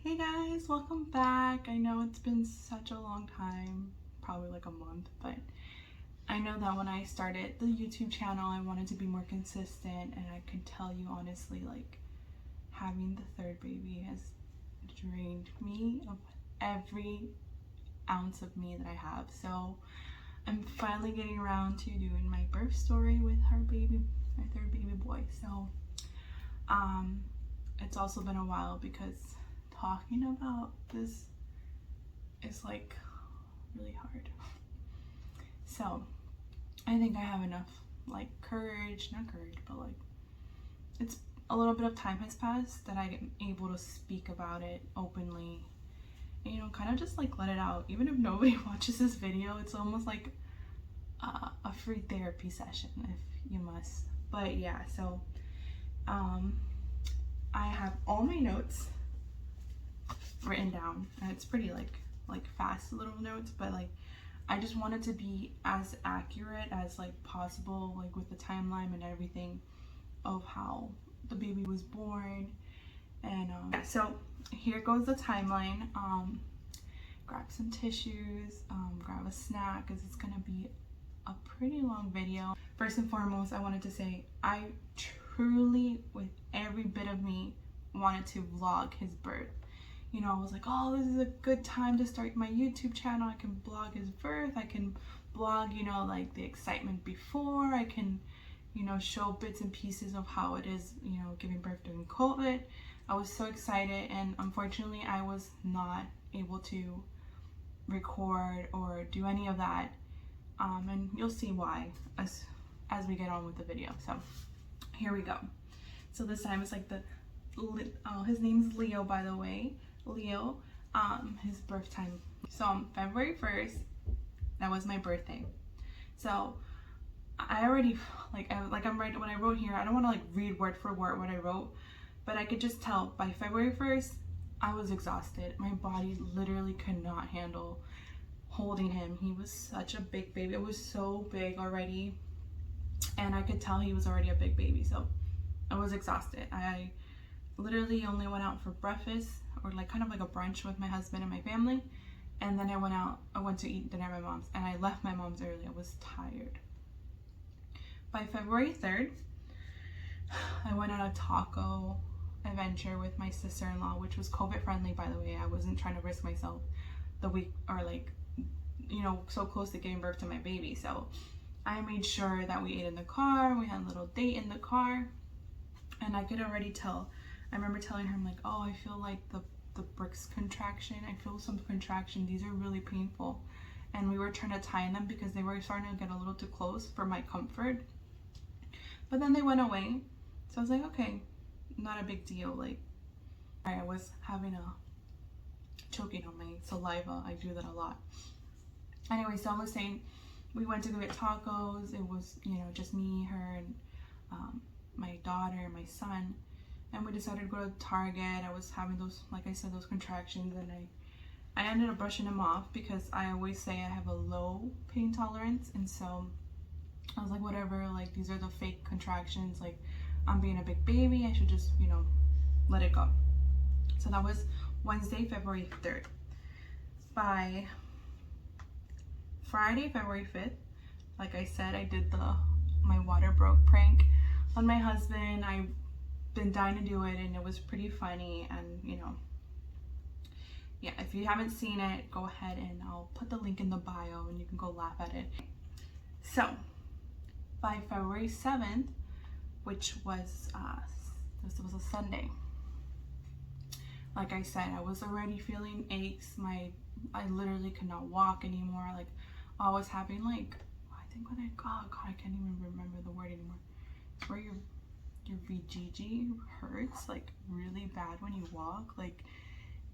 Hey guys, welcome back. I know it's been such a long time, probably like a month, but I know that when I started the YouTube channel, I wanted to be more consistent, and I can tell you honestly, like, having the third baby has drained me of every ounce of me that I have. So I'm finally getting around to doing my birth story with my third baby boy. So it's also been a while because talking about this is like really hard. So I think I have enough not courage, but like it's a little bit of time has passed that I am able to speak about it openly and, kind of just like let it out. Even if nobody watches this video, it's almost like a free therapy session if you must. But yeah, so I have all my notes written down, and it's pretty like fast little notes, but like I just wanted to be as accurate as like possible, like with the timeline and everything of how the baby was born. And so here goes the timeline. Grab some tissues, grab a snack, because it's gonna be a pretty long video. First and foremost, I wanted to say I truly, with every bit of me, wanted to vlog his birth. I was like, oh, this is a good time to start my YouTube channel. I can vlog his birth. I can vlog, like the excitement before. I can, show bits and pieces of how it is, giving birth during COVID. I was so excited, and unfortunately I was not able to record or do any of that. And you'll see why as we get on with the video. So here we go. So this time it's like his name's Leo, by the way. Leo, his birth time. So on February 1st, that was my birthday. So I already, when I wrote here, I don't want to like read word for word what I wrote, but I could just tell by February 1st, I was exhausted. My body literally could not handle holding him. He was such a big baby. It was so big already, and I could tell he was already a big baby. So I was exhausted. I literally only went out for breakfast, or like kind of like a brunch with my husband and my family, and then I went to eat dinner at my mom's, and I left my mom's early. I was tired. By February 3rd, I went on a taco adventure with my sister-in-law, which was COVID friendly, by the way. I wasn't trying to risk myself the week, or so close to giving birth to my baby. So I made sure that we ate in the car. We had a little date in the car, and I could already tell. I remember telling her, I'm like, oh, I feel like the bricks contraction. I feel some contraction. These are really painful. And we were trying to tie them because they were starting to get a little too close for my comfort. But then they went away. So I was like, okay, not a big deal. Like, I was having a choking on my saliva. I do that a lot. Anyway, so I was saying, we went to go get tacos. It was, just me, her, and my daughter, my son. And we decided to go to Target. I was having those, like I said, those contractions, and I ended up brushing them off because I always say I have a low pain tolerance. And so I was like, whatever, like these are the fake contractions, like I'm being a big baby, I should just, let it go. So that was Wednesday, February 3rd. By Friday, February 5th, like I said, I did my water broke prank on my husband. I've been dying to do it, and it was pretty funny. And yeah, if you haven't seen it, go ahead and I'll put the link in the bio and you can go laugh at it. So by February 7th, which was this was a Sunday, like I said, I was already feeling aches. I literally could not walk anymore. Like I was having I think oh god, I can't even remember the word anymore. It's where your VGG hurts like really bad when you walk. Like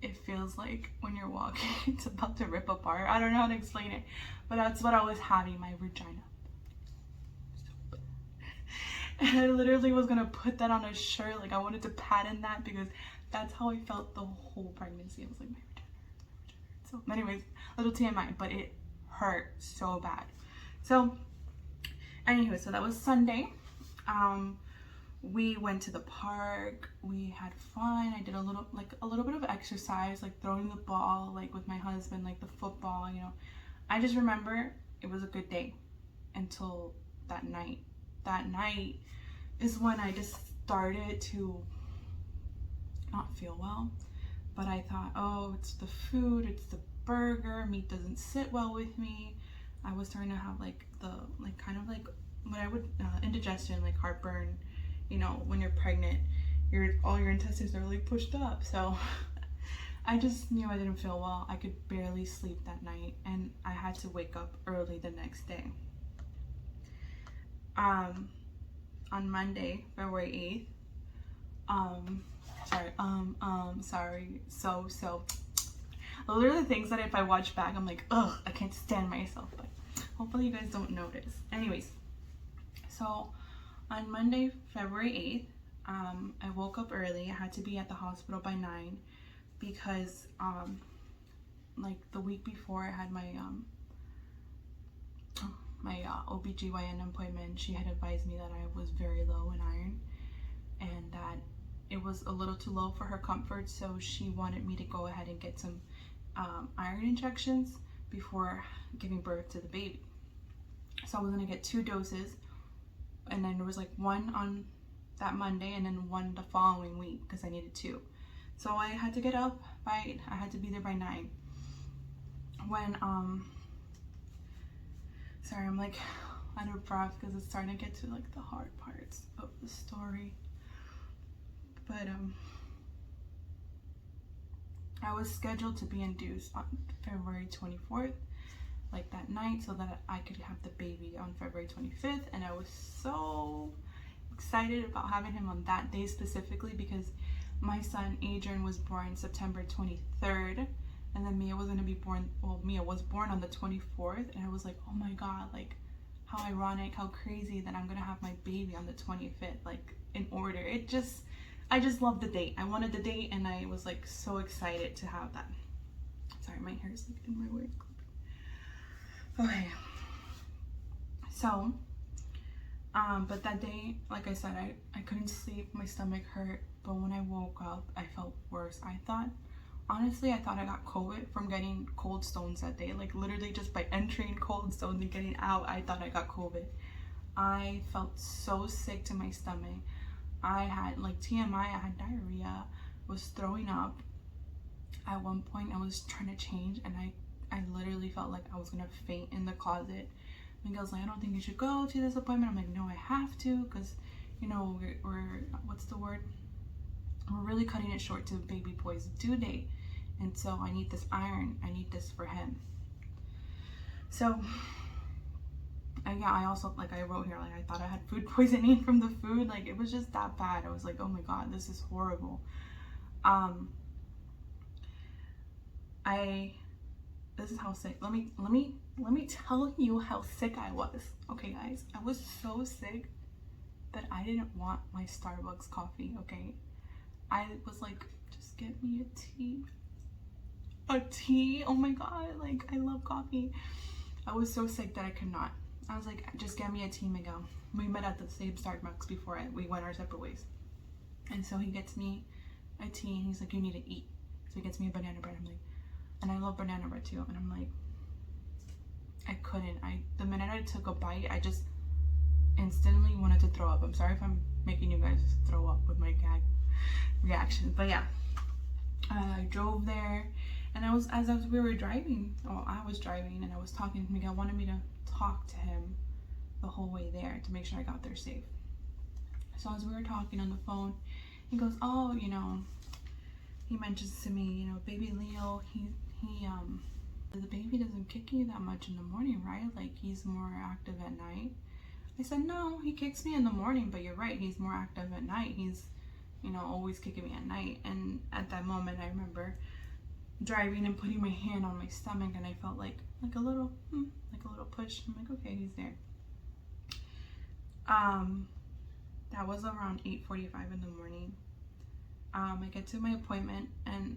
it feels like when you're walking it's about to rip apart. I don't know how to explain it, but that's what I was having, my vagina. And I literally was gonna put that on a shirt. Like I wanted to patent that because that's how I felt the whole pregnancy. I was like, my vagina. So anyways, little TMI, but it hurt so bad. So anyway, so that was Sunday. We went to the park, we had fun. I did a little bit of exercise, like throwing the ball, like with my husband, like the football, you know. I just remember it was a good day until that night. That night is when I just started to not feel well. But I thought, oh, it's the food, it's the burger, meat doesn't sit well with me. I was starting to have like the, like kind of like what I would, indigestion, like heartburn, you know, when you're pregnant, all your intestines are really pushed up. So I just knew I didn't feel well. I could barely sleep that night, and I had to wake up early the next day. On Monday, February 8th, sorry, so those are the things that if I watch back, I'm like, ugh, I can't stand myself, but hopefully you guys don't notice. Anyways, so on Monday, February 8th, I woke up early. I had to be at the hospital by 9 because, like the week before I had my OBGYN appointment, she had advised me that I was very low in iron and that it was a little too low for her comfort, so she wanted me to go ahead and get some iron injections before giving birth to the baby. So I was gonna get 2 doses, and then there was like 1 on that Monday and then 1 the following week because I needed 2. So I had to get up I had to be there by 9. When sorry, I'm like out of breath because it's starting to get to like the hard parts of the story. But I was scheduled to be induced on February 24th, like that night, so that I could have the baby on February 25th. And I was so excited about having him on that day specifically because my son Adrian was born September 23rd, and then Mia was going to be born, well, Mia was born on the 24th, and I was like, oh my god, like how ironic, how crazy that I'm going to have my baby on the 25th, like in order. I just loved the date. I wanted the date, and I was like so excited to have that. Sorry, my hair is like in my way. Okay. So, but that day, like I said, I couldn't sleep. My stomach hurt. But when I woke up, I felt worse. Honestly, I thought I got COVID from getting cold stones that day. Like literally just by entering cold stones and getting out, I thought I got COVID. I felt so sick to my stomach. I had like TMI, I had diarrhea, was throwing up. At one point I was trying to change, and I literally felt like I was gonna faint in the closet. Miguel's like, I don't think you should go to this appointment. I'm like, no, I have to, because you know, we're what's the word? We're really cutting it short to baby boy's due date. And so I need this iron, I need this for him. So yeah, I also, like I wrote here, like I thought I had food poisoning from the food. Like it was just that bad. I was like, oh my god, this is horrible. This is how sick. Let me tell you how sick I was. Okay guys, I was so sick that I didn't want my Starbucks coffee, okay? I was like, just get me a tea. A tea? Oh my god, like I love coffee. I was so sick that I could not. I was like, just get me a tea, Miguel. We met at the same Starbucks before we went our separate ways. And so he gets me a tea, and he's like, you need to eat. So he gets me a banana bread. I'm like, and I love banana bread too. And I'm like, I couldn't. The minute I took a bite, I just instantly wanted to throw up. I'm sorry if I'm making you guys throw up with my gag reactions, but yeah. I drove there, and we were driving, or I was driving, and I was talking to Miguel. Wanted me to talk to him the whole way there to make sure I got there safe. So as we were talking on the phone, he goes, oh, you know, he mentions to me, you know, baby Leo, the baby doesn't kick you that much in the morning, right? Like he's more active at night. I said, no, he kicks me in the morning, but you're right, he's more active at night. He's, you know, always kicking me at night. And at that moment, I remember driving and putting my hand on my stomach, and I felt like a little push. I'm like, okay, he's there. That was around 8:45 in the morning. I get to my appointment, and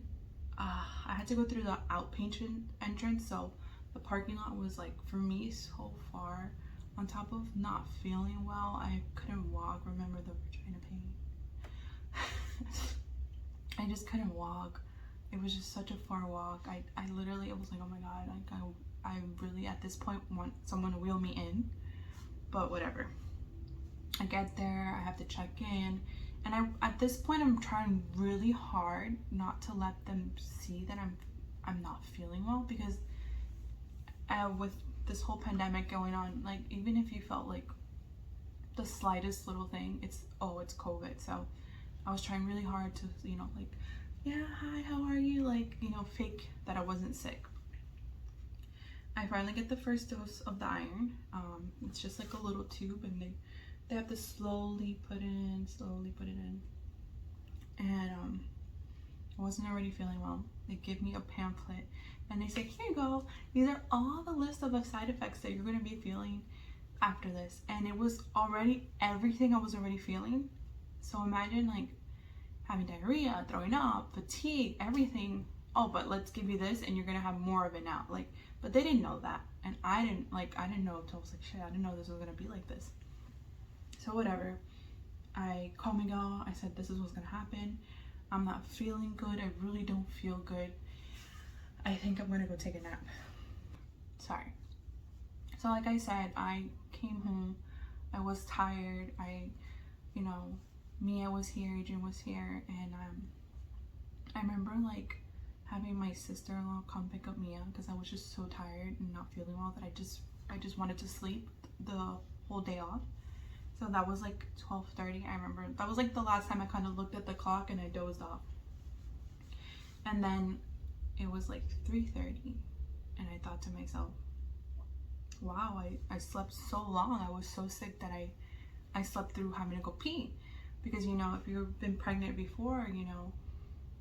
I had to go through the outpatient entrance, so the parking lot was like, for me, so far. On top of not feeling well, I couldn't walk. Remember the vagina pain? I just couldn't walk. it was just such a far walk. I literally, it was like, oh my god, like I really at this point want someone to wheel me in, but whatever. I get there, I have to check in, and at this point I'm trying really hard not to let them see that I'm not feeling well, because with this whole pandemic going on, like even if you felt like the slightest little thing, it's COVID. So I was trying really hard to, like, yeah, hi, how are you, like, fake that I wasn't sick. I finally get the first dose of the iron. It's just like a little tube, and they have to slowly put it in, and I wasn't already feeling well. They give me a pamphlet and they say, here you go, these are all the list of the side effects that you're going to be feeling after this. And it was already everything I was already feeling. So imagine like having diarrhea, throwing up, fatigue, everything. Oh, but let's give you this and you're going to have more of it now. Like, but they didn't know that, and I didn't know until I was like, shit, I didn't know this was going to be like this. So whatever, I called Miguel. I said, this is what's going to happen. I'm not feeling good. I really don't feel good. I think I'm going to go take a nap. Sorry. So like I said, I came home. I was tired. Mia was here, Adrian was here, and I remember like having my sister-in-law come pick up Mia because I was just so tired and not feeling well that I just wanted to sleep the whole day off. So that was like 12:30. I remember that was like the last time I kind of looked at the clock and I dozed off. And then it was like 3:30 and I thought to myself, wow, I slept so long. I was so sick that I slept through having to go pee. Because if you've been pregnant before,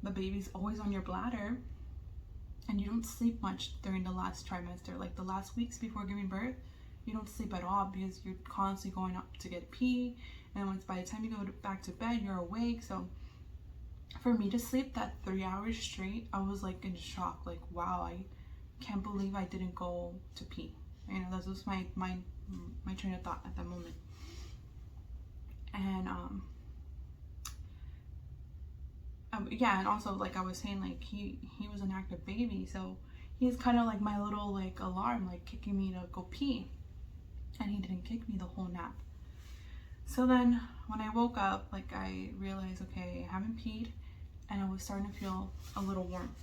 the baby's always on your bladder and you don't sleep much during the last trimester. Like the last weeks before giving birth, you don't sleep at all because you're constantly going up to get pee, and by the time you go back to bed, you're awake. So for me to sleep that 3 hours straight, I was like in shock. Like, wow, I can't believe I didn't go to pee. That was my train of thought at that moment. And yeah, and also like I was saying, like he was an active baby, so he's kind of like my little like alarm, like kicking me to go pee, and he didn't kick me the whole nap. So then when I woke up, like I realized, okay, I haven't peed, and I was starting to feel a little warm,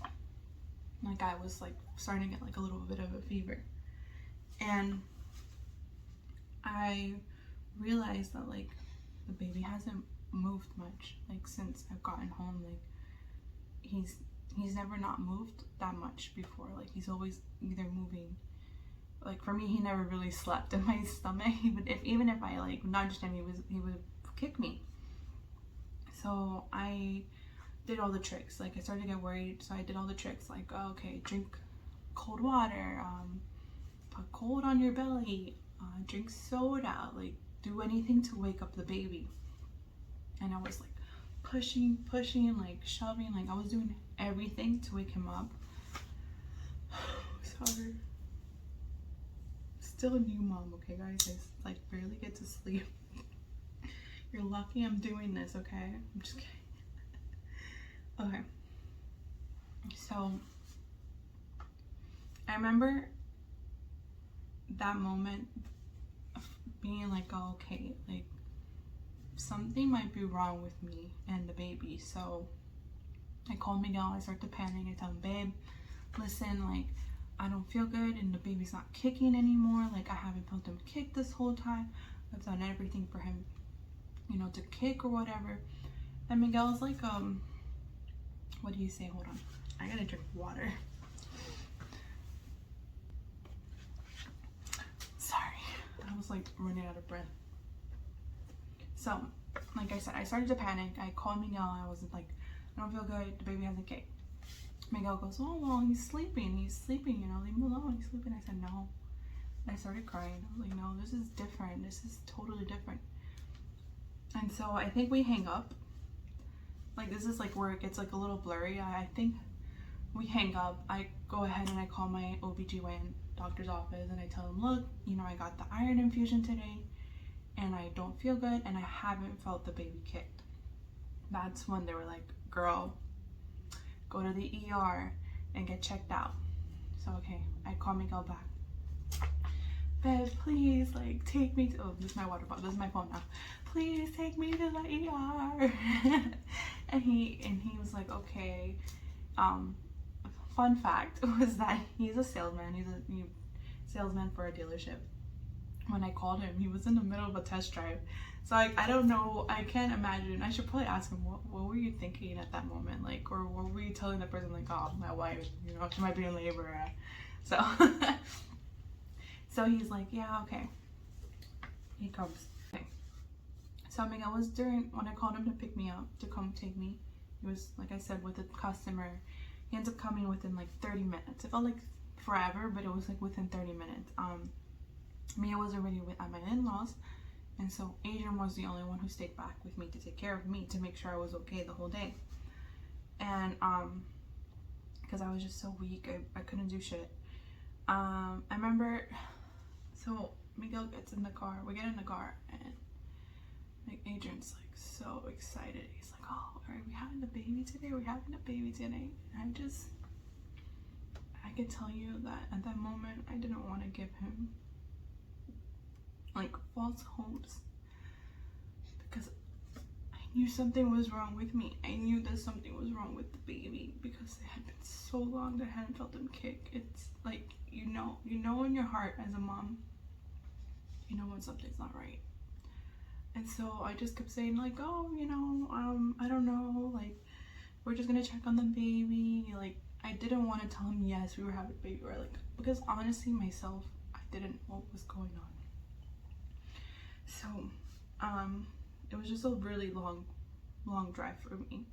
like I was like starting to get like a little bit of a fever. And I realized that like the baby hasn't moved much, like since I've gotten home. Like he's never not moved that much before. Like he's always either moving. Like for me, he never really slept in my stomach. Even if I like nudged him, he would kick me. So I did all the tricks. Like I started to get worried, so I did all the tricks. Like, oh, okay, drink cold water, put cold on your belly, drink soda, like do anything to wake up the baby. And I was like pushing, like shoving, like I was doing everything to wake him up. Sorry. Still a new mom, okay guys? I like barely get to sleep. You're lucky I'm doing this, okay? I'm just kidding. Okay. So I remember that moment of being like, oh, okay, like something might be wrong with me and the baby. So I called Miguel. I start to panic. I tell him, babe, listen, like I don't feel good and the baby's not kicking anymore. Like I haven't felt him kick this whole time. I've done everything for him, to kick or whatever. And Miguel's like, what do you say? Hold on, I gotta drink water. Sorry, I was like running out of breath. So, like I said, I started to panic. I called Miguel. I was like, I don't feel good. The baby hasn't kicked. Miguel goes, oh, well, he's sleeping. Leave him alone. He's sleeping. I said, no. And I started crying. I was like, no, this is different. This is totally different. And so I think we hang up. Like, this is like where it gets like a little blurry. I think we hang up. I go ahead and I call my OBGYN doctor's office and I tell him, look, I got the iron infusion today and I don't feel good and I haven't felt the baby kicked. That's when they were like, girl, go to the ER and get checked out. So okay, I call Miguel back. Babe, please, like, take me to, oh, this is my water bottle, this is my phone now. Please take me to the ER. and he was like, okay. Fun fact was that he's a salesman. He's a salesman for a dealership. When I called him, he was in the middle of a test drive. So like, I don't know, I can't imagine. I should probably ask him, what were you thinking at that moment? Like, or what were you telling the person, like, oh, my wife, you know, she might be in labor. So, so he's like, yeah, okay. He comes. Okay. So Miguel was when I called him to pick me up, to come take me, he was, like I said, with a customer. He ends up coming within like 30 minutes. It felt like forever, but it was like within 30 minutes. Mia was already at my in-laws, and so Adrian was the only one who stayed back with me to take care of me, to make sure I was okay the whole day. And because I was just so weak, I couldn't do shit. I remember, so Miguel gets in the car, we get in the car, and like Adrian's like so excited. He's like, oh, are we having a baby today? We're having a baby today. And I could tell you that at that moment, I didn't want to give him like false hopes, because I knew something was wrong with me. I knew that something was wrong with the baby, because it had been so long that I hadn't felt him kick. It's like, you know in your heart as a mom, you know when something's not right. And so I just kept saying like, oh, you know, I don't know, like, we're just gonna check on the baby. Like, I didn't want to tell him yes, we were having a baby, or like, because honestly myself, I didn't know what was going on. So it was just a really long drive for me,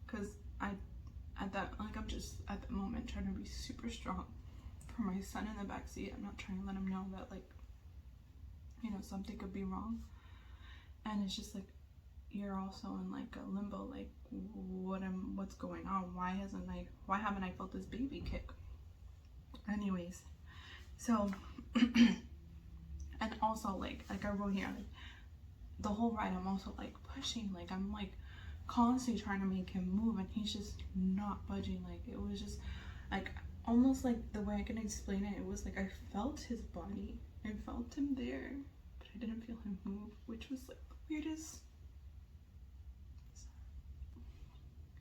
because I'm just at the moment trying to be super strong for my son in the backseat. I'm not trying to let him know that, like, you know, something could be wrong. And it's just like, you're also in like a limbo, like, what's going on? Why haven't I felt this baby kick? Anyways, so and also like I wrote here, like, the whole ride I'm also like pushing, like I'm like constantly trying to make him move, and he's just not budging. Like, it was just like, almost like, the way I can explain it, it was like I felt his body, I felt him there, but I didn't feel him move, which was like the weirdest.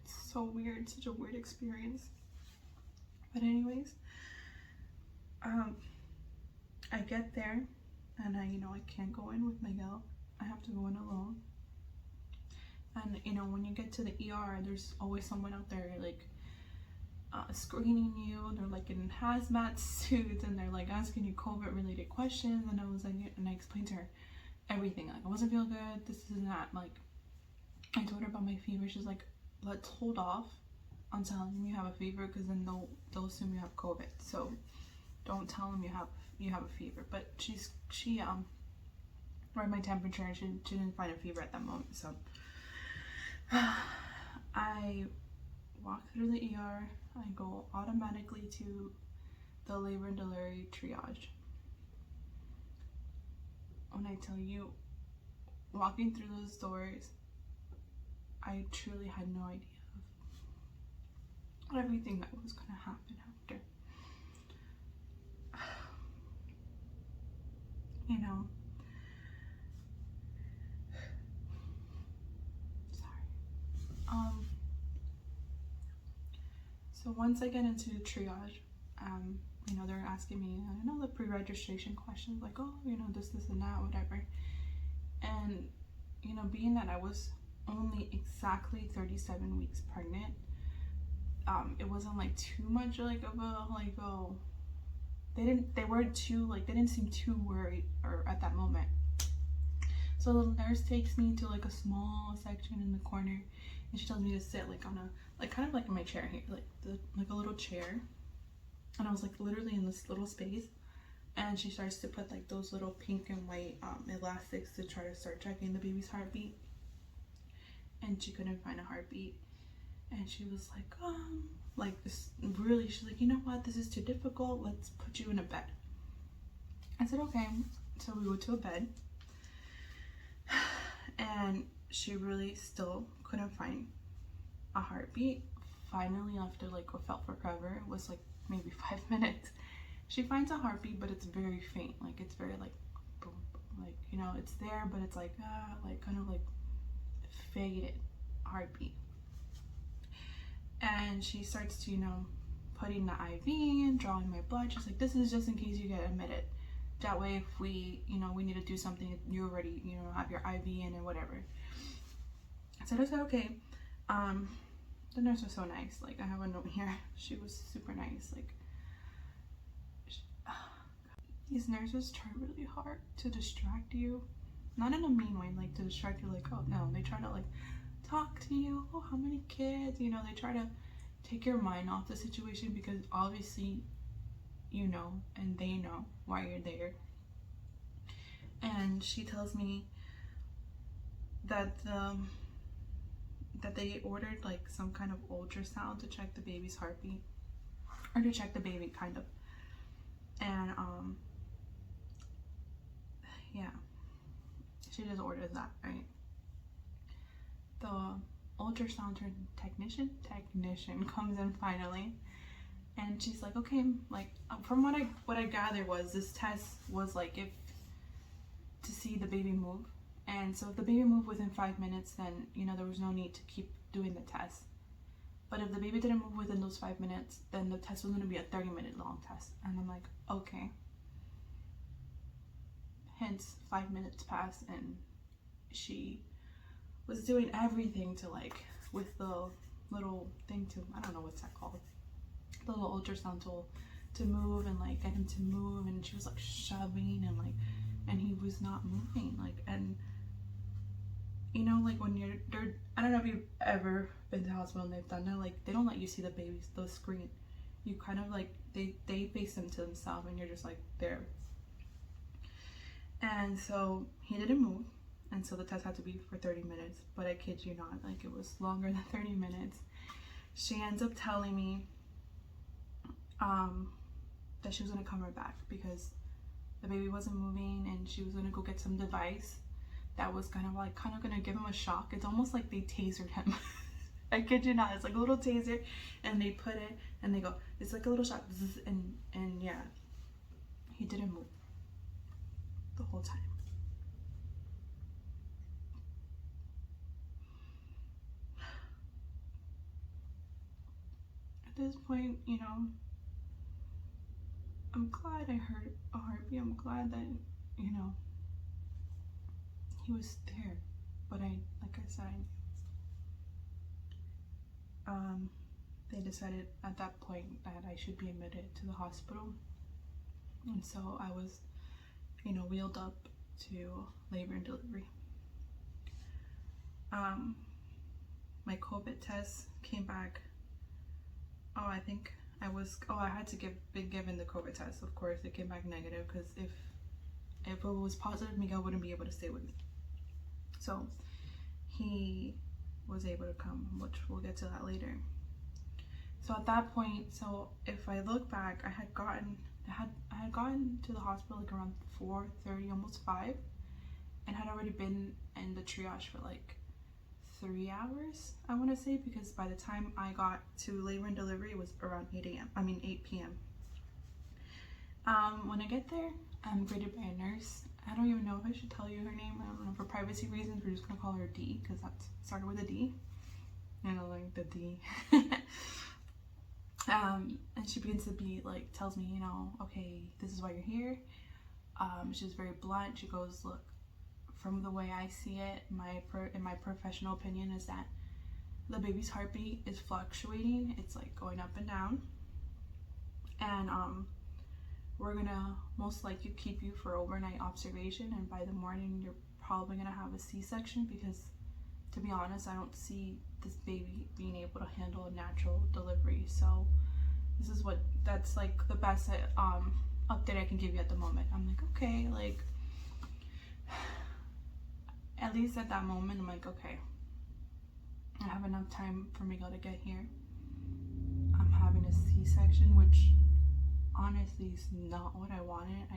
It's so weird, such a weird experience. But anyways, I get there, and I can't go in with Miguel. I have to go in alone. And when you get to the ER, there's always someone out there like screening you. They're like in hazmat suits, and they're like asking you COVID related questions. And I was like, and I explained to her everything. Like, I wasn't feeling good, this is that. Like, I told her about my fever. She's like, let's hold off on telling them you have a fever, because then they'll assume you have COVID. So don't tell them you have a fever. But she read my temperature, and she didn't find a fever at that moment. So I walk through the ER. I go automatically to the labor and delivery triage. When I tell you, walking through those doors, I truly had no idea of everything that was going to happen after. Sorry. So once I get into triage, they're asking me, the pre-registration questions, like, oh, this and that, whatever. And, being that I was only exactly 37 weeks pregnant, it wasn't like too much like of a, like, oh, they didn't seem too worried or at that moment. So the nurse takes me to like a small section in the corner, and she tells me to sit like on a, like, kind of like in my chair here, like a little chair. And I was like literally in this little space, and she starts to put like those little pink and white elastics to try to start checking the baby's heartbeat. And she couldn't find a heartbeat, and she was like this really, she's like, you know what, this is too difficult, let's put you in a bed. I said okay. So we went to a bed, and she really still couldn't find a heartbeat finally, after like what felt forever, it was like maybe 5 minutes, she finds a heartbeat, but it's very faint. Like it's very like boom, like, you know, it's there, but it's like like kind of like faded heartbeat. And she starts to, you know, putting the IV in, drawing my blood. She's like, this is just in case you get admitted. That way, if we, you know, we need to do something, you already, you know, have your IV in and whatever. So I said, okay. The nurse was so nice. Like, I have a note here. She was super nice. Like, these nurses try really hard to distract you. Not in a mean way, like to distract you, like, oh no. They try to like talk to you. Oh, how many kids? You know, they try to take your mind off the situation, because obviously you know and they know why you're there. And she tells me that that they ordered like some kind of ultrasound to check the baby's heartbeat, or to check the baby kind of. And yeah, she just ordered that, right? The ultrasound technician comes in finally, and she's like, okay, like from what I gathered was this test was like if to see the baby move. And so if the baby moved within 5 minutes, then, you know, there was no need to keep doing the test. But if the baby didn't move within those 5 minutes, then the test was going to be a 30-minute long test. And I'm like, okay. Hence, 5 minutes passed, and she was doing everything to like, with the little thing to, I don't know what's that called, the little ultrasound tool, to move and like get him to move. And she was like shoving and like, and he was not moving. Like, and you know, like when they're, I don't know if you've ever been to the hospital and they've done that, like they don't let you see the babies, the screen. You kind of like, they face them to themselves, and you're just like there. And so he didn't move, and so the test had to be for 30 minutes. But I kid you not, like it was longer than 30 minutes. She ends up telling me that she was gonna come right back because the baby wasn't moving, and she was gonna go get some device that was kind of gonna give him a shock. It's almost like they tasered him. I kid you not, it's like a little taser, and they put it and they go, it's like a little shot, and yeah, he didn't move the whole time. At this point, you know, I'm glad I heard a heartbeat. I'm glad that, you know, he was there. But like I said, they decided at that point that I should be admitted to the hospital. And so I was, you know, wheeled up to labor and delivery. My COVID test came back. Oh, I think I had to been given the COVID test. Of course, it came back negative, because if it was positive, Miguel wouldn't be able to stay with me. So he was able to come, which we'll get to that later. So at that point, so if I look back, I had gotten to the hospital like around 4:30, almost 5, and had already been in the triage for like 3 hours, I want to say, because by the time I got to labor and delivery, it was around 8 p.m. When I get there, I'm greeted by a nurse. I don't even know if I should tell you her name. I don't know, for privacy reasons, we're just gonna call her D, because that started with a D. You know, like the D. And she begins to be like, tells me, you know, okay, this is why you're here. She's very blunt. She goes, look, from the way I see it, in my professional opinion, is that the baby's heartbeat is fluctuating. It's like going up and down. And we're gonna most likely keep you for overnight observation, and by the morning you're probably gonna have a C-section, because to be honest, I don't see this baby being able to handle a natural delivery. So that's like the best update I can give you at the moment. I'm like, okay, like at least at that moment, I'm like, okay, I have enough time for Miguel to get here. I'm having a C-section, which honestly is not what I wanted.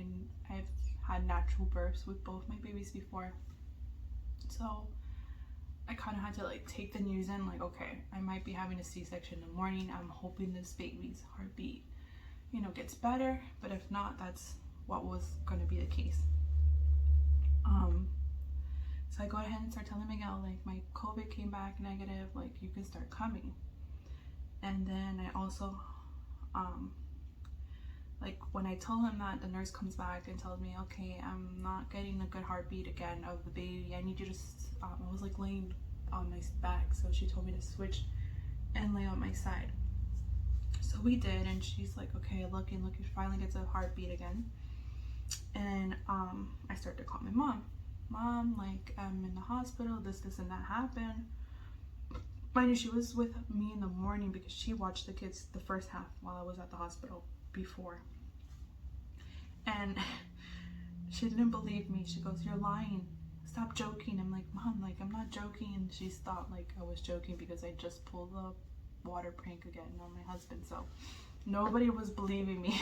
I've had natural births with both my babies before. So I kind of had to like take the news in, like, okay, I might be having a C-section in the morning. I'm hoping this baby's heartbeat, you know, gets better, but if not, that's what was going to be the case. So I go ahead and start telling Miguel, like, my COVID came back negative, like, you can start coming. And then I also, like, when I tell him that, the nurse comes back and tells me, okay, I'm not getting a good heartbeat again of the baby. I need you to, I was like laying on my back, so she told me to switch and lay on my side. So we did, and she's like, okay, look, she finally gets a heartbeat again. And I start to call my mom, like, I'm in the hospital, this and that happened. Mind you, she was with me in the morning because she watched the kids the first half while I was at the hospital before. And she didn't believe me. She goes, you're lying, stop joking. I'm like, Mom, like, I'm not joking. And she thought like I was joking because I just pulled the water prank again on my husband. So nobody was believing me.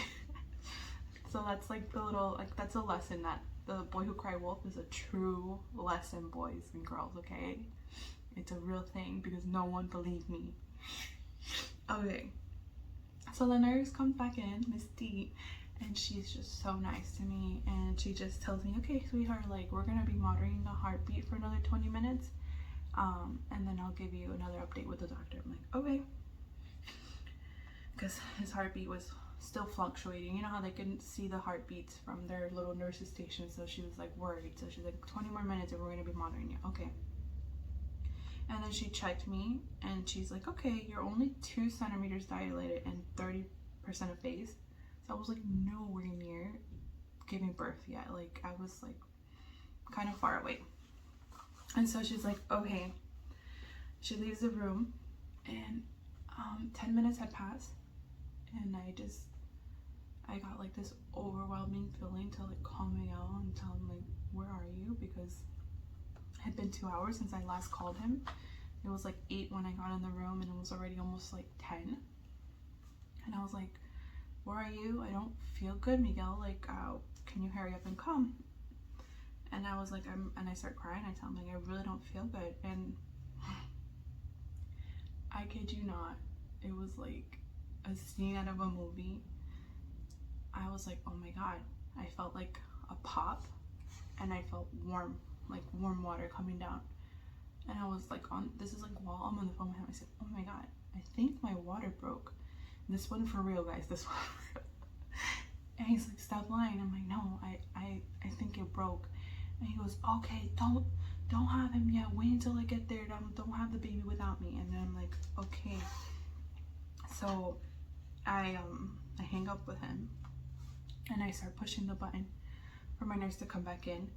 So that's like the little, like, that's a lesson, that the boy who cried wolf is a true lesson, boys and girls, okay? It's a real thing because no one believed me. Okay, so the nurse comes back in, Miss D, and she's just so nice to me, and she just tells me, okay, sweetheart, like, we're gonna be monitoring the heartbeat for another 20 minutes, and then I'll give you another update with the doctor. I'm like, okay, because his heartbeat was still fluctuating. You know how they couldn't see the heartbeats from their little nurse's station, so she was like worried. So she's like, 20 more minutes and we're gonna be monitoring you. Okay. And then she checked me and she's like, okay, you're only 2 centimeters dilated and 30% of phase. So I was like nowhere near giving birth yet. Like, I was like kind of far away. And so she's like, okay. She leaves the room, and 10 minutes had passed, and I got like this overwhelming feeling to like call Miguel and tell him, like, where are you? Because it had been 2 hours since I last called him. It was like 8 when I got in the room, and it was already almost like 10. And I was like, where are you? I don't feel good, Miguel. Like, can you hurry up and come? And I was like, and I start crying. I tell him, like, I really don't feel good. And I kid you not, it was like a scene out of a movie. I was like, oh my God. I felt like a pop, and I felt warm, like warm water coming down. And I was like, this is like while I'm on the phone with him, I said, oh my God, I think my water broke. This one for real, guys, this one for real. And he's like, stop lying. I'm like, no, I think it broke. And he goes, okay, don't have him yet. Wait until I get there. Don't have the baby without me. And then I'm like, okay. So I hang up with him, and I start pushing the button for my nurse to come back in.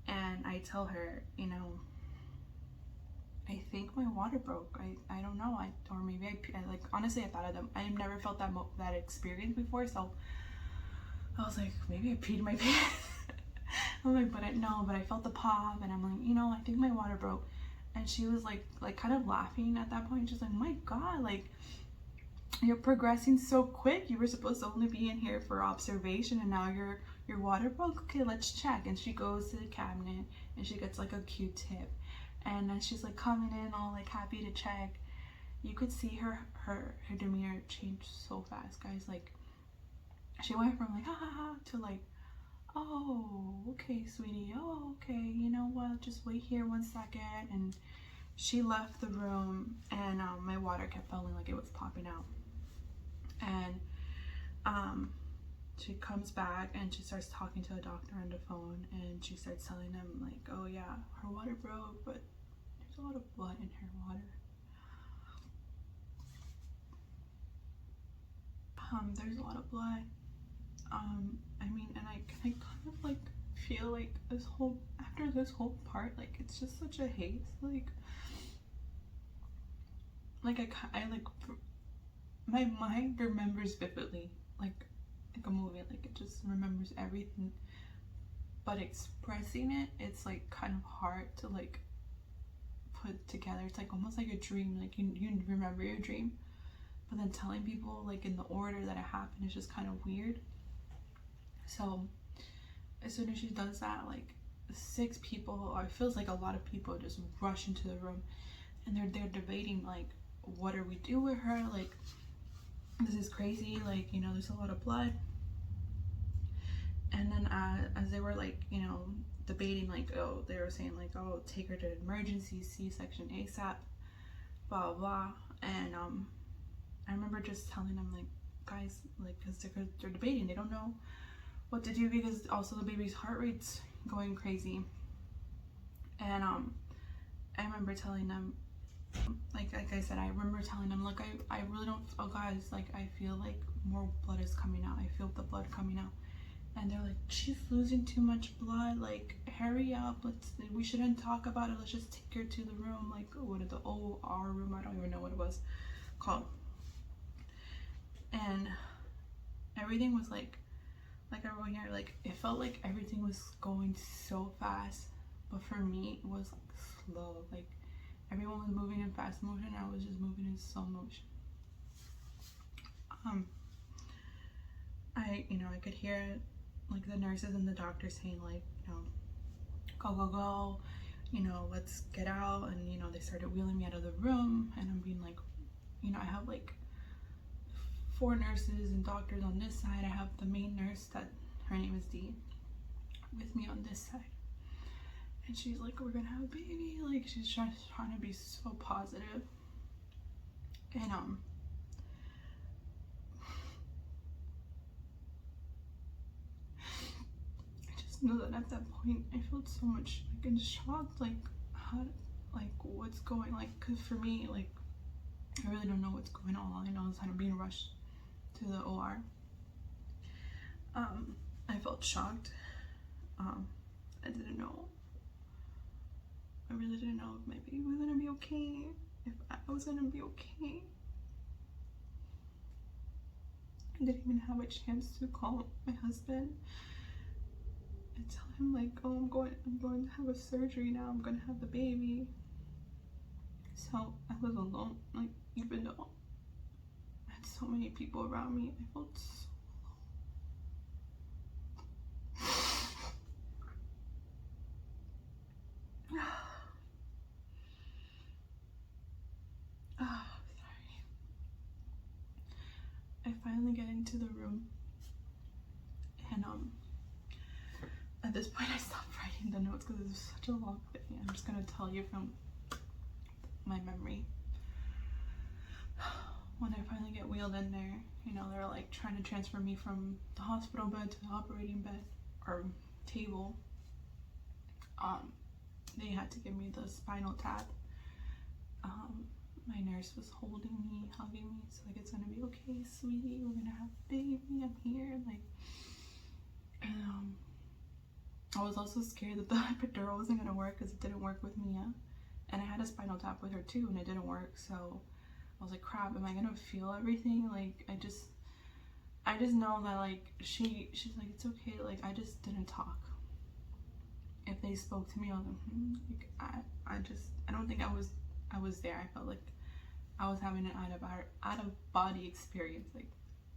And I tell her, you know, I think my water broke. I don't know. Or maybe I like, honestly, I thought of them. I've never felt that experience before. So I was like, maybe I peed my pants. I'm like, but I felt the pop, and I'm like, you know, I think my water broke. And she was like kind of laughing at that point. She's like, my God, like, you're progressing so quick. You were supposed to only be in here for observation, and now your water broke. Okay, let's check. And she goes to the cabinet, and she gets like a Q-tip, and then she's like coming in all like happy to check. You could see her demeanor change so fast, guys. Like, she went from like ha ha ha to like, oh, okay, sweetie, oh, okay, you know what, just wait here 1 second. And she left the room, and my water kept feeling like it was popping out. And she comes back, and she starts talking to the doctor on the phone, and she starts telling him like, oh yeah, her water broke, but there's a lot of blood in her water. There's a lot of blood. I mean, and I kind of like feel like after this whole part, like, it's just such a haze, like I like, my mind remembers vividly, like a movie, like it just remembers everything, but expressing it's like kind of hard to like put together. It's like almost like a dream, like you remember your dream, but then telling people like in the order that it happened is just kind of weird. So as soon as she does that, like, 6 people, or it feels like a lot of people, just rush into the room, and they're debating like, what do we do with her? Like, this is crazy. Like, you know, there's a lot of blood. And then as they were like, you know, debating, like, oh, they were saying like, oh, take her to emergency C-section ASAP, blah blah. And I remember just telling them, like, guys, like, because they're debating, they don't know what to do, because also the baby's heart rate's going crazy. And I remember telling them, like I said, I remember telling them, look, I really don't, oh guys, like, I feel like more blood is coming out. I feel the blood coming out. And they're like, she's losing too much blood, like, hurry up, we shouldn't talk about it, let's just take her to the room, like, what is the OR room, I don't even know what it was called. And everything was like everyone here, like, it felt like everything was going so fast, but for me it was like slow. Like, everyone was moving in fast motion, I was just moving in slow motion. I could hear like the nurses and the doctors saying, like, you know, go go go, you know, let's get out. And, you know, they started wheeling me out of the room, and I'm being like, you know, I have like 4 nurses and doctors on this side. I have the main nurse, that her name is Dee, with me on this side, and she's like, we're gonna have a baby. Like, she's trying to be so positive. And I just know that at that point I felt so much like in shock, like, how, like, what's going, like, because for me, like, I really don't know what's going on. All I know is I'm being rushed to the OR. I felt shocked. I didn't know. I really didn't know if my baby was gonna be okay, if I was gonna be okay. I didn't even have a chance to call my husband and tell him, like, oh, I'm going to have a surgery now, I'm gonna have the baby. So I was alone. Like, even though I had so many people around me, I felt so alone. Sorry. I finally get into the room, and at this point I stopped writing the notes because it was such a long thing. I'm just gonna tell you from my memory. When I finally get wheeled in there, you know, they're like trying to transfer me from the hospital bed to the operating bed or table. They had to give me the spinal tap. My nurse was holding me, hugging me. It's like, it's gonna be okay, sweetie, we're gonna have a baby, I'm here. Like, and I was also scared that the epidural wasn't gonna work, because it didn't work with Mia, and I had a spinal tap with her too, and it didn't work. So I was like, crap, am I gonna feel everything? Like, I just know that, like, she's like, it's okay. Like, I just didn't talk. If they spoke to me, I was like, I don't think I was there. I felt like I was having an out of body experience. Like,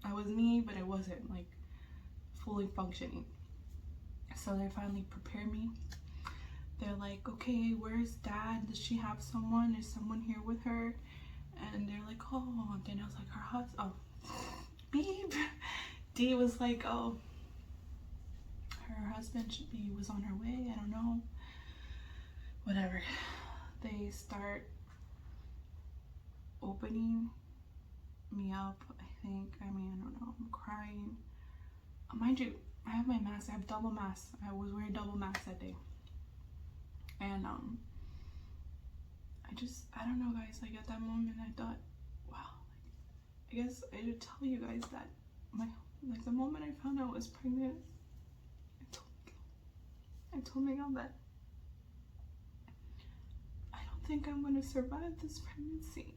I was me, but I wasn't like fully functioning. So they finally prepare me. They're like, okay, where's Dad? Does she have someone? Is someone here with her? And they're like, oh. Then I was like, her husband. Oh, beep. Dee was like, oh, her husband was on her way. I don't know. Whatever. They start opening me up, I think. I mean, I don't know. I'm crying. Mind you, I have my mask. I have double masks. I was wearing double masks that day. And I don't know, guys. Like, at that moment, I thought, wow. Like, I guess I should tell you guys that the moment I found out I was pregnant, I told Miguel that I don't think I'm gonna survive this pregnancy,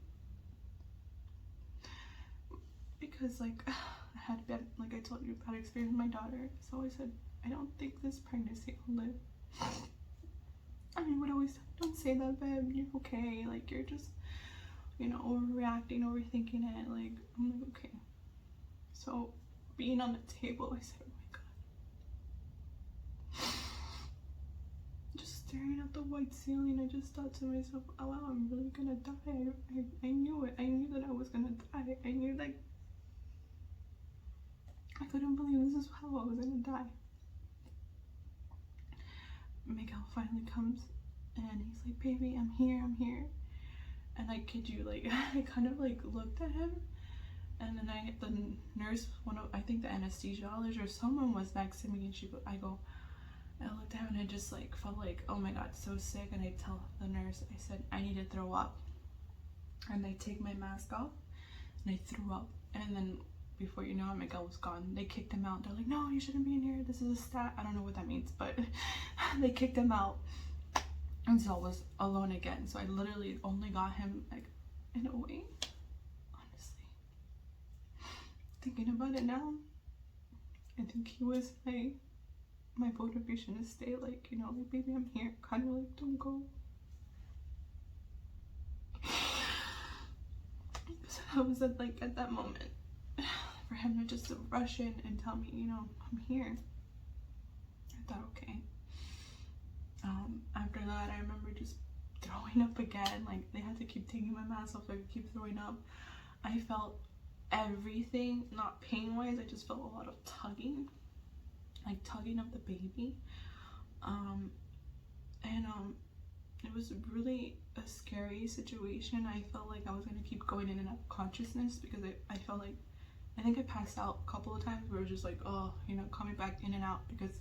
because, like, I had been, like I told you, bad experience with my daughter. So I said, I don't think this pregnancy will live. I mean, would always, don't say that, babe, you're okay, like, you're just, you know, overreacting, overthinking it. Like, I'm like, okay. So being on the table, I said, oh my God, staring at the white ceiling. I just thought to myself, oh wow, I'm really gonna die. I knew it. I knew that I was gonna die. I knew that I couldn't believe this is how I was gonna die. Miguel finally comes and he's like, baby, I'm here. And I kid you, like, I kind of like looked at him, and then the nurse, I think the anesthesiologist or someone was next to me, and I looked at him and I just like felt like, oh my god, so sick. And I tell the nurse, I said, I need to throw up. And I take my mask off and I threw up. And then before you know it, Miguel was gone. They kicked him out. They're like, no, you shouldn't be in here. This is a stat. I don't know what that means, but they kicked him out. And so I was alone again. So I literally only got him like in a way. Honestly, thinking about it now, I think he was my motivation to stay, like, you know, like, baby, I'm here, kind of like, don't go. So I was at that moment, for him to just rush in and tell me, you know, I'm here. I thought, okay. After that, I remember just throwing up again. Like, they had to keep taking my mask off so I could keep throwing up. I felt everything, not pain-wise, I just felt a lot of tugging. Like tugging of the baby. It was really a scary situation. I felt like I was going to keep going in and out of consciousness because I felt like, I think I passed out a couple of times where it was just like, oh, you know, coming back in and out because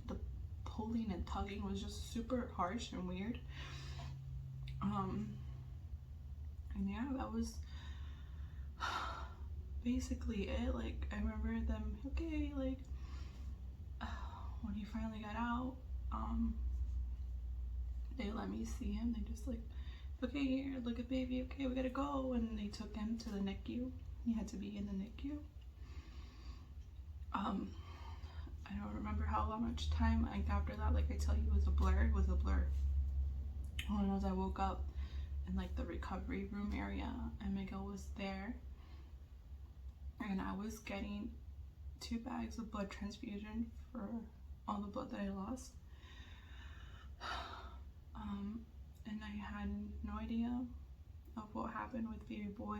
the pulling and tugging was just super harsh and weird. And yeah, that was basically it. Like, I remember them, okay, like, when he finally got out, they let me see him. They just like, okay, here, look at baby, okay, we gotta go. And they took him to the NICU. He had to be in the NICU. I don't remember how much time, like, after that, like I tell you, it was a blur. When I woke up in like the recovery room area, and Miguel was there, and I was getting 2 bags of blood transfusion for all the blood that I lost. And I had no idea of what happened with baby boy.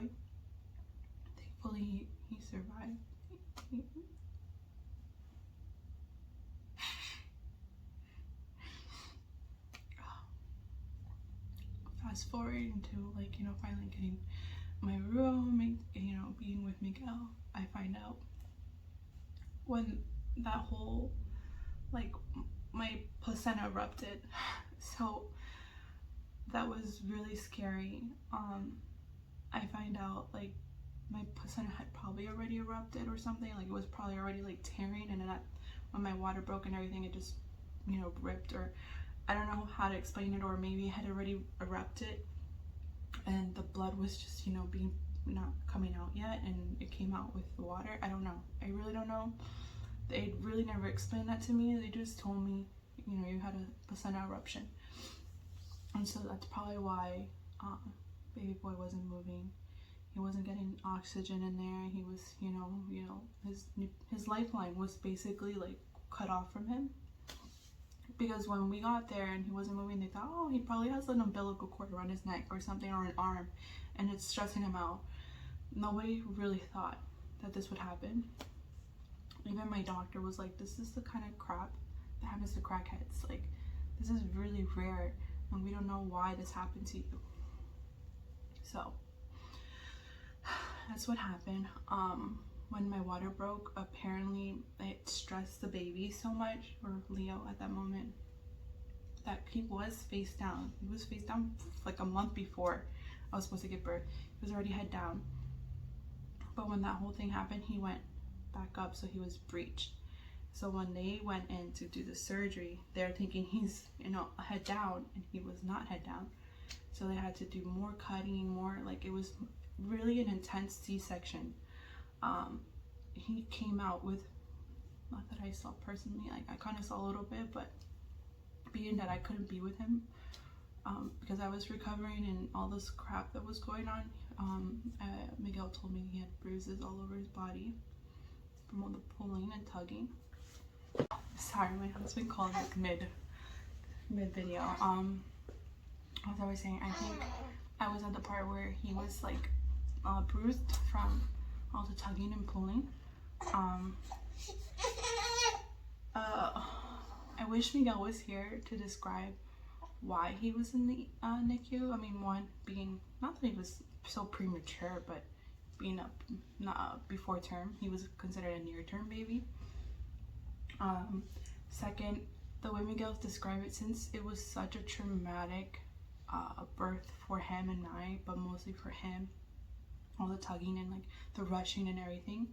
Thankfully, he survived. Fast forward into, like, you know, finally getting my room and, you know, being with Miguel, I find out when that whole, like, my placenta erupted. So that was really scary. I find out, like, my placenta had probably already erupted or something. Like, it was probably already like tearing, and then when my water broke and everything, it just, you know, ripped, or I don't know how to explain it, or maybe it had already erupted and the blood was just, you know, not coming out yet, and it came out with the water. I don't know. I really don't know. They really never explained that to me. They just told me, you know, you had a placenta eruption. And so that's probably why baby boy wasn't moving. He wasn't getting oxygen in there. He was, you know, his lifeline was basically like cut off from him. Because when we got there and he wasn't moving, they thought, oh, he probably has an umbilical cord around his neck or something, or an arm, and it's stressing him out. Nobody really thought that this would happen. Even my doctor was like, this is the kind of crap that happens to crackheads. Like, this is really rare, and we don't know why this happened to you. So that's what happened. When my water broke, apparently it stressed the baby so much, or Leo at that moment, that he was face down. He was face down like a month before I was supposed to give birth. He was already head down. But when that whole thing happened, he went back up, so he was breached. So when they went in to do the surgery, they're thinking he's, you know, head down, and he was not head down. So they had to do more cutting, more, like, it was really an intense C-section. He came out with, not that I saw personally, like, I kind of saw a little bit, but being that I couldn't be with him, because I was recovering and all this crap that was going on, Miguel told me he had bruises all over his body from all the pulling and tugging. Sorry, my husband called like mid video. As I was saying, I think I was at the part where he was like bruised from all the tugging and pulling. I wish Miguel was here to describe why he was in the NICU. I mean, one being, not that he was so premature, but being not before term, he was considered a near term baby. Second, the way Miguel described it, since it was such a traumatic birth for him and I, but mostly for him, all the tugging and like the rushing and everything,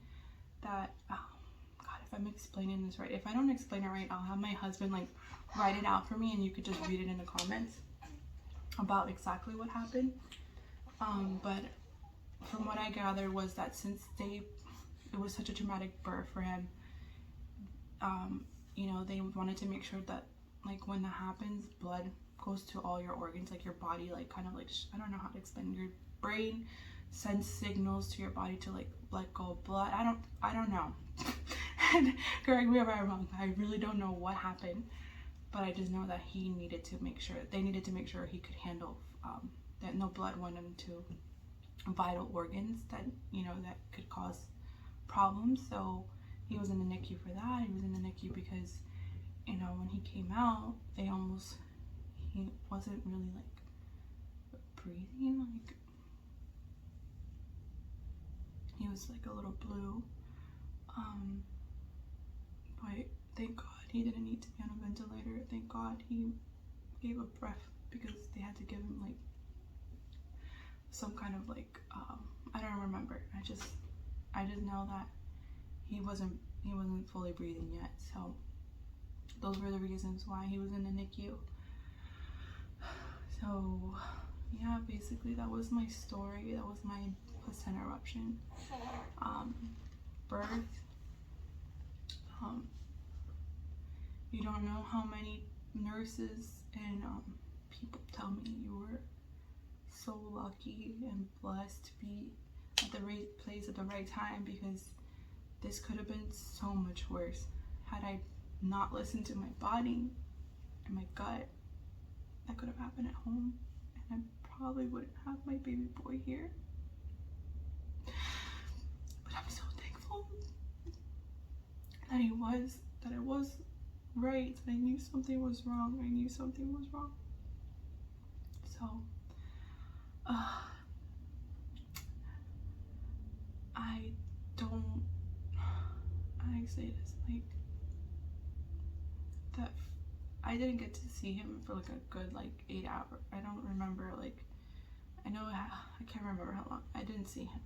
that God, if I'm explaining this right, if I don't explain it right, I'll have my husband like write it out for me and you could just read it in the comments about exactly what happened. But from what I gathered was that since it was such a traumatic birth for him, you know, they wanted to make sure that like when that happens, blood goes to all your organs, like your body, like kind of like, I don't know how to explain, your brain sends signals to your body to like let go of blood. I don't know. And correct me if I'm wrong, I really don't know what happened, but I just know that they needed to make sure he could handle that no blood went into vital organs that, you know, that could cause problems. So he was in the NICU for that. He was in the NICU because, you know, when he came out, he wasn't really like breathing, like he was like a little blue. But thank God he didn't need to be on a ventilator. Thank God he gave a breath, because they had to give him like some kind of like I don't remember. I just know that he wasn't fully breathing yet. So those were the reasons why he was in the NICU. So yeah, basically that was my story. That was my placenta eruption birth. You don't know how many nurses and people tell me you were so lucky and blessed to be at the right place at the right time, because this could have been so much worse had I not listened to my body and my gut. That could have happened at home, and I probably wouldn't have my baby boy here. But I'm so thankful that I was right. I knew something was wrong. So I say this like that I didn't get to see him for like a good like 8 hours. I don't remember, like I can't remember how long. I didn't see him.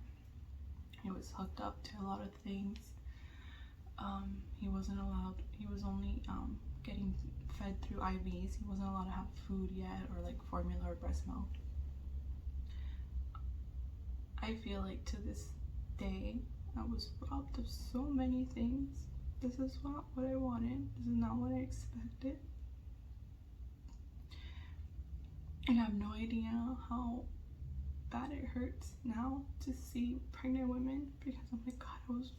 He was hooked up to a lot of things. He wasn't allowed, he was only getting fed through IVs. He wasn't allowed to have food yet, or like formula or breast milk. I feel like to this day I was robbed of so many things. This is not what I wanted. This is not what I expected. I have no idea how bad it hurts now to see pregnant women, because I'm like, God, I was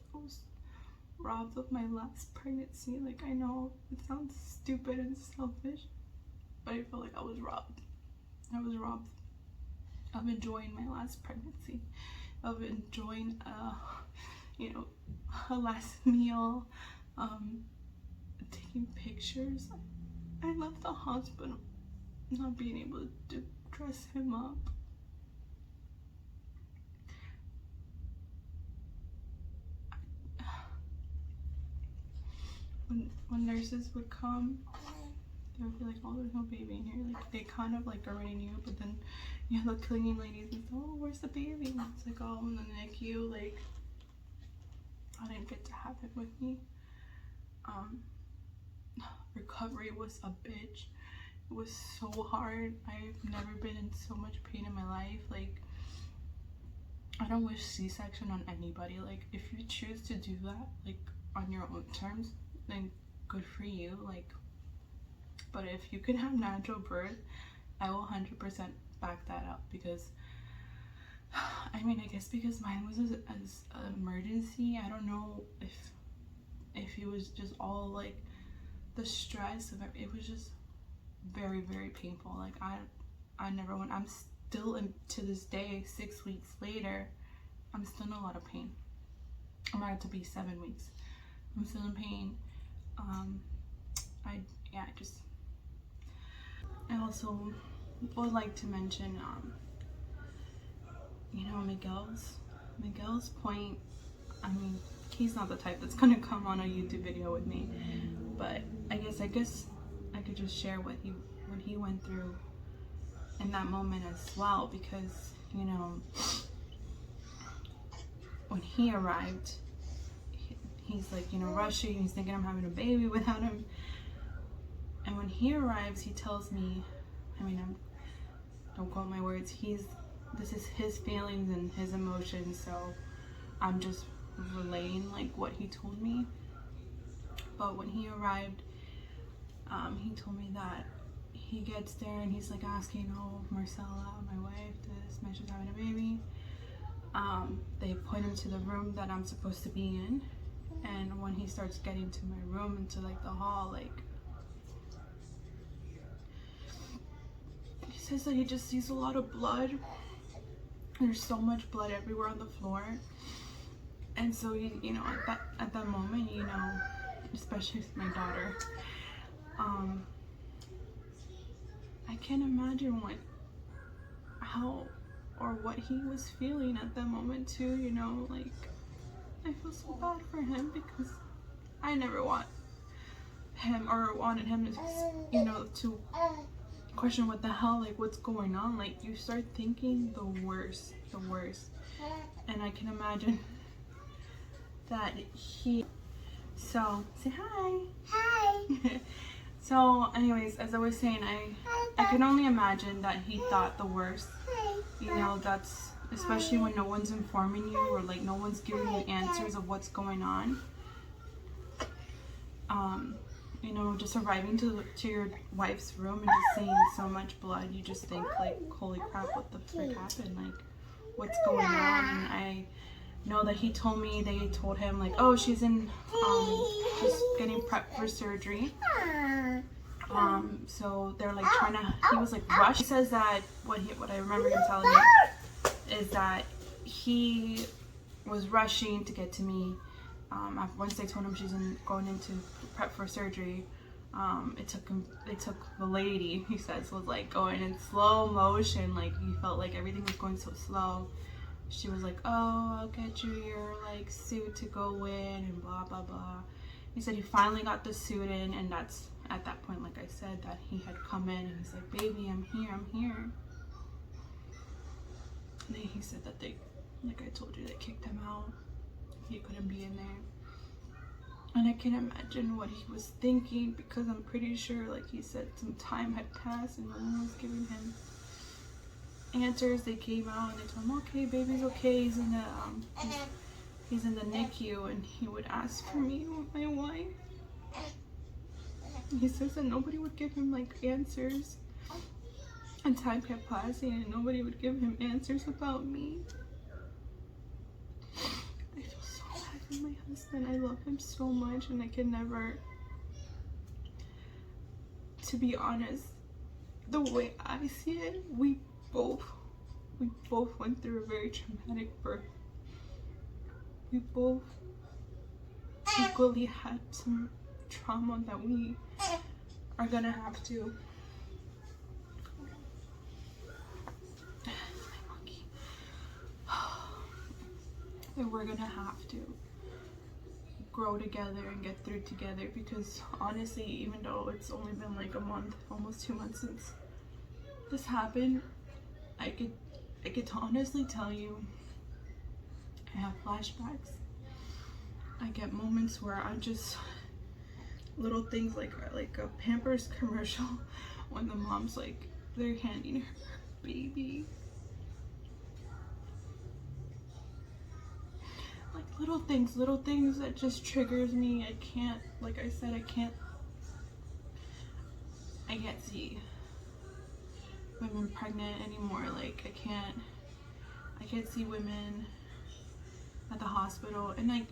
robbed of my last pregnancy. Like, I know it sounds stupid and selfish, but I feel like I was robbed. I was robbed of enjoying my last pregnancy, of enjoying a last meal, taking pictures. I left the hospital not being able to dress him up. When nurses would come, they would be like, oh, there's no baby in here. Like, they kind of like already knew, but then you have the cleaning ladies and say, oh, where's the baby? And it's like, oh, in the NICU. Like, I didn't get to have it with me. Recovery was a bitch. It was so hard. I've never been in so much pain in my life. Like, I don't wish C-section on anybody. Like, if you choose to do that, like, on your own terms, then good for you. Like, but if you can have natural birth, I will 100% back that up, because I mean, I guess because mine was as an emergency. I don't know if it was just all like the stress of it. It was just very, very painful. Like I never went. I'm still in, to this day, 6 weeks later, I'm still in a lot of pain. I'm about to be 7 weeks. I'm still in pain. I also would like to mention, Miguel's point. I mean, he's not the type that's gonna come on a YouTube video with me, but I guess I could just share what he went through in that moment as well, because when he arrived, he's like rushing. He's thinking I'm having a baby without him, and when he arrives, he tells me, don't quote my words. This is his feelings and his emotions, so I'm just relaying like what he told me. But when he arrived, he told me that he gets there and he's like asking, oh, Marcella, my wife, this man, she's having a baby. They put him to the room that I'm supposed to be in, and when he starts getting to my room, into like the hall, like he says that he just sees a lot of blood. There's so much blood everywhere on the floor, and so at that moment, especially with my daughter, I can't imagine what he was feeling at that moment too. Like I feel so bad for him, because I never wanted him to question what the hell, like what's going on. Like you start thinking the worst, and I can imagine that so say hi. So anyways, as I was saying, I can only imagine that he thought the worst. That's especially when no one's informing you, or like no one's giving you answers of what's going on. Just arriving to your wife's room and just seeing so much blood, you just think like, holy crap, what the frick happened? Like, what's going on? And I know that he told me, they told him like, oh, she's in, just getting prepped for surgery. So they're like he was like rushed. He says that what I remember him telling me is that he was rushing to get to me. Once they told him she's going into prep for surgery, it took the lady, he says, was like going in slow motion. Like he felt like everything was going so slow. She was like, oh, I'll get you your like suit to go in and blah blah blah. He said he finally got the suit in, and that's at that point, like I said, that he had come in and he's like, baby, I'm here. And then he said that like I told you, they kicked him out. He couldn't be in there. And I can imagine what he was thinking, because I'm pretty sure, like he said, some time had passed and no one was giving him answers. They came out and they told him, okay, baby's okay, he's in the NICU, and he would ask for me or my wife. He says that nobody would give him like answers, and time kept passing and nobody would give him answers about me. I feel so bad for my husband. I love him so much, and I can never, to be honest, the way I see it, we both went through a very traumatic birth. We both equally had some trauma that we are gonna have to grow together and get through together, because honestly, even though it's only been like a month, almost 2 months since this happened, I could honestly tell you, I have flashbacks. I get moments where I just, little things like a Pampers commercial when the mom's like, they're handing her baby. Like little things that just triggers me. I can't, like I said, I can't see women pregnant anymore. Like I can't see women at the hospital, and I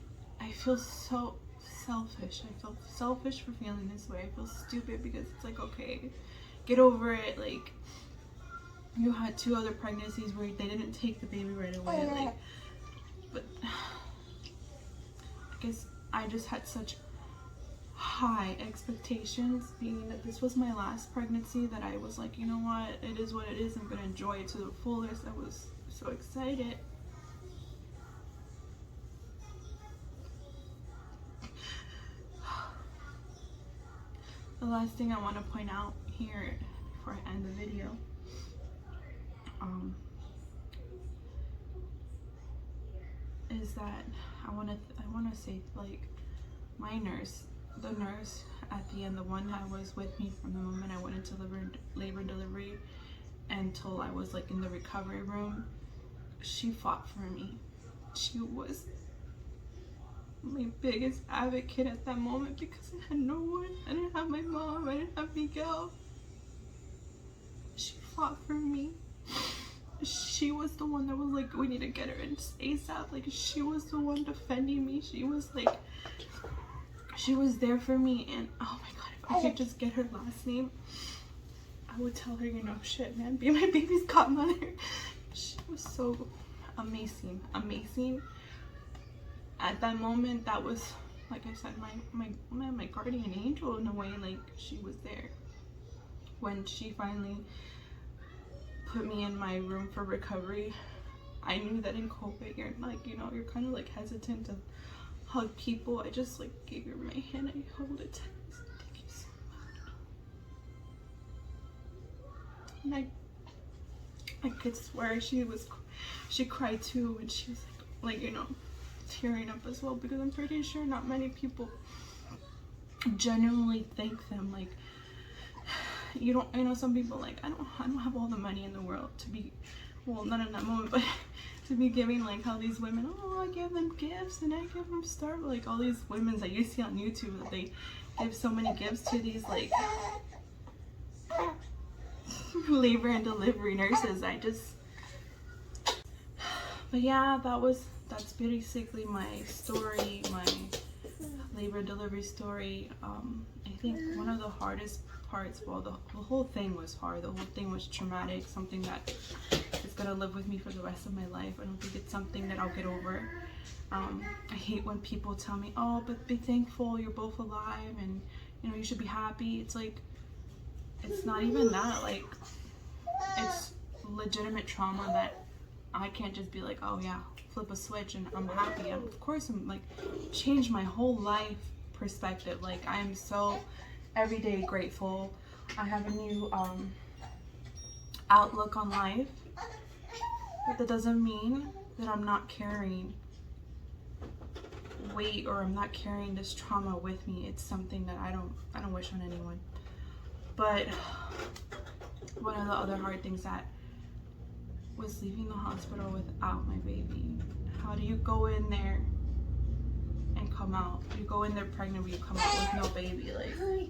feel so selfish. I feel selfish for feeling this way. I feel stupid, because it's like, okay, get over it. Like, you had 2 other pregnancies where they didn't take the baby right away. Like, but I guess I just had such high expectations, being that this was my last pregnancy, that I was like, you know what, it is what it is. I'm gonna enjoy it to the fullest. I was so excited. The last thing I want to point out here before I end the video, is that I want to say, like, my nurse, the nurse at the end, the one that was with me from the moment I went into labor and delivery until I was like in the recovery room, she fought for me. She was my biggest advocate at that moment, because I had no one. I didn't have my mom, I didn't have Miguel. She fought for me. She was the one that was like, we need to get her in ASAP. Like, she was the one defending me. She was like, she was there for me. And oh my god, if I could just get her last name, I would tell her, you know, shit, man, be my baby's godmother. She was so amazing. At that moment, that was, like I said, my guardian angel in a way. Like, she was there. When she finally put me in my room for recovery, I knew that in COVID, you're like, you know, you're kind of like hesitant to hug people. I just like gave her my hand, I held it tight. I said, thank you so much. And I could swear she cried too, and she was like, you know, tearing up as well, because I'm pretty sure not many people genuinely thank them. Like, you don't, you know, some people like, I don't have all the money in the world to be, well, not in that moment, but to be giving, like how these women, oh, I give them gifts and I give them stuff, like all these women that you see on YouTube that they give so many gifts to these like labor and delivery nurses. But yeah, that's basically my story, my labor and delivery story. I think one of the hardest parts, well, the whole thing was hard, the whole thing was traumatic, something that is gonna live with me for the rest of my life. I don't think it's something that I'll get over. I hate when people tell me, oh, but be thankful, you're both alive, and you know, you should be happy. It's like, it's not even that. Like, it's legitimate trauma that I can't just be like, oh yeah, flip a switch and I'm happy. And of course, I'm like, changed my whole life perspective. Like, I am so every day grateful. I have a new outlook on life, but that doesn't mean that I'm not carrying weight, or I'm not carrying this trauma with me. It's something that I don't wish on anyone. But one of the other hard things that was leaving the hospital without my baby. How do you go in there and come out? You go in there pregnant, but you come out with no baby. Like,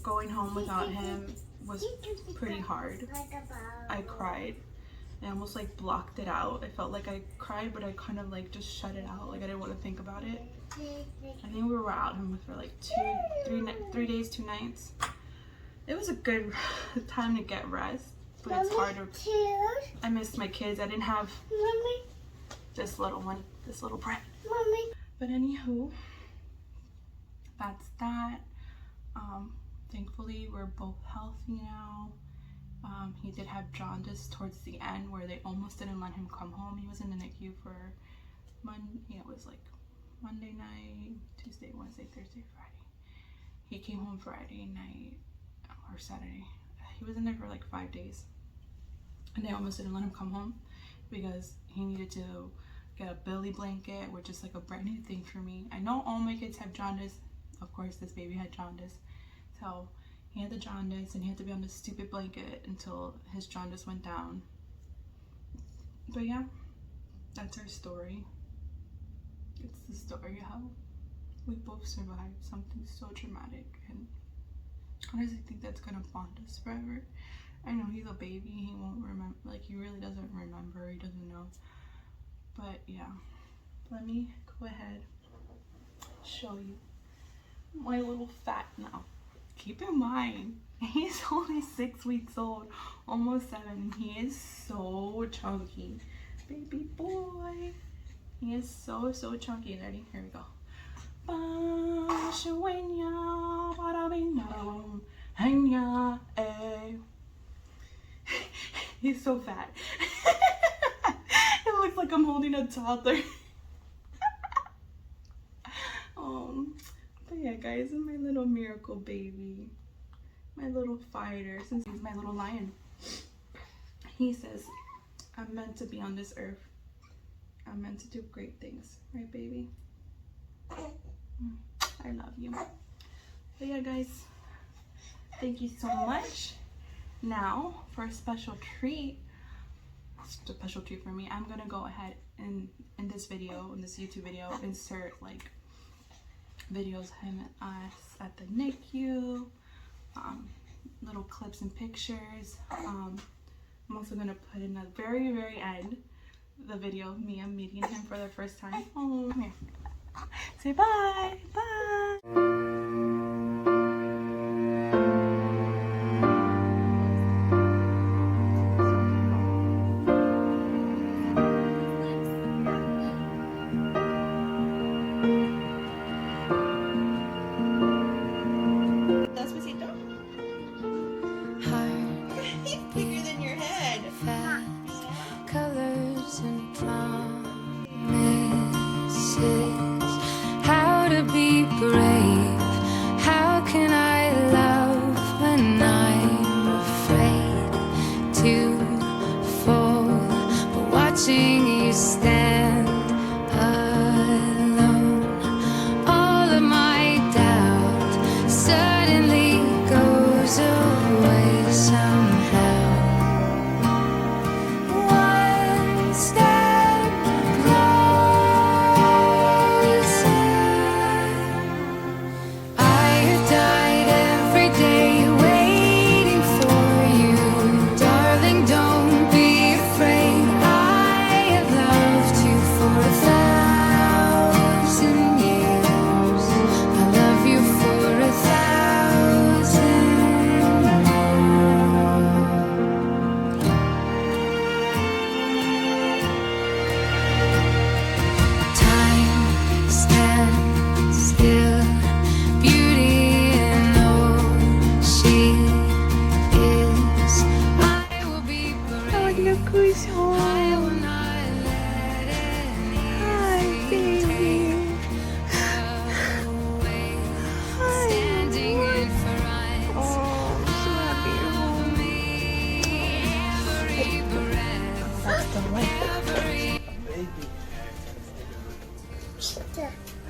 going home without him was pretty hard. I cried. I almost like blocked it out. I felt like I cried, but I kind of like just shut it out. Like, I didn't want to think about it. I think we were out him for like 3 days, 2 nights. It was a good time to get rest, but it's harder. I missed my kids. I didn't have this little one, this little brat. But anywho, that's that. Thankfully, we're both healthy now. He did have jaundice towards the end, where they almost didn't let him come home. He was in the NICU for it was like Monday night, Tuesday, Wednesday, Thursday, Friday. He came home Friday night or Saturday. He was in there for like 5 days, and they almost didn't let him come home because he needed to get a belly blanket, which is like a brand new thing for me. I know all my kids have jaundice. Of course, this baby had jaundice. So he had the jaundice, and he had to be on this stupid blanket until his jaundice went down. But yeah, that's our story. It's the story how we both survived something so traumatic, and honestly, I think that's gonna bond us forever. I know he's a baby, he won't remember, like, he really doesn't remember, he doesn't know. But yeah, let me go ahead, show you my little fat now. Keep in mind, He's only 6 weeks old, almost 7, and he is so chunky. Baby boy. He is so chunky. Ready? Here we go. He's so fat. It looks like I'm holding a toddler. But yeah, guys, my little miracle baby, my little fighter, since he's my little lion. He says, I'm meant to be on this earth. I'm meant to do great things, right, baby? I love you. But yeah, guys, thank you so much. Now, for a special treat for me, I'm gonna go ahead and in this video, in this YouTube video, insert like videos of him and us at the NICU, little clips and pictures. I'm also gonna put in the very end the video of me meeting him for the first time. Oh, come here. Say bye. Bye.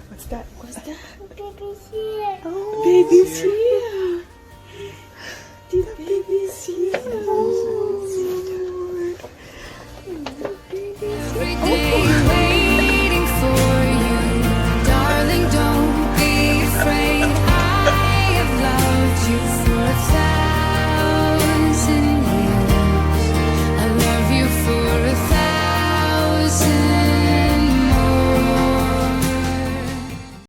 What's that? Baby's here. Oh, baby's here. The baby's here.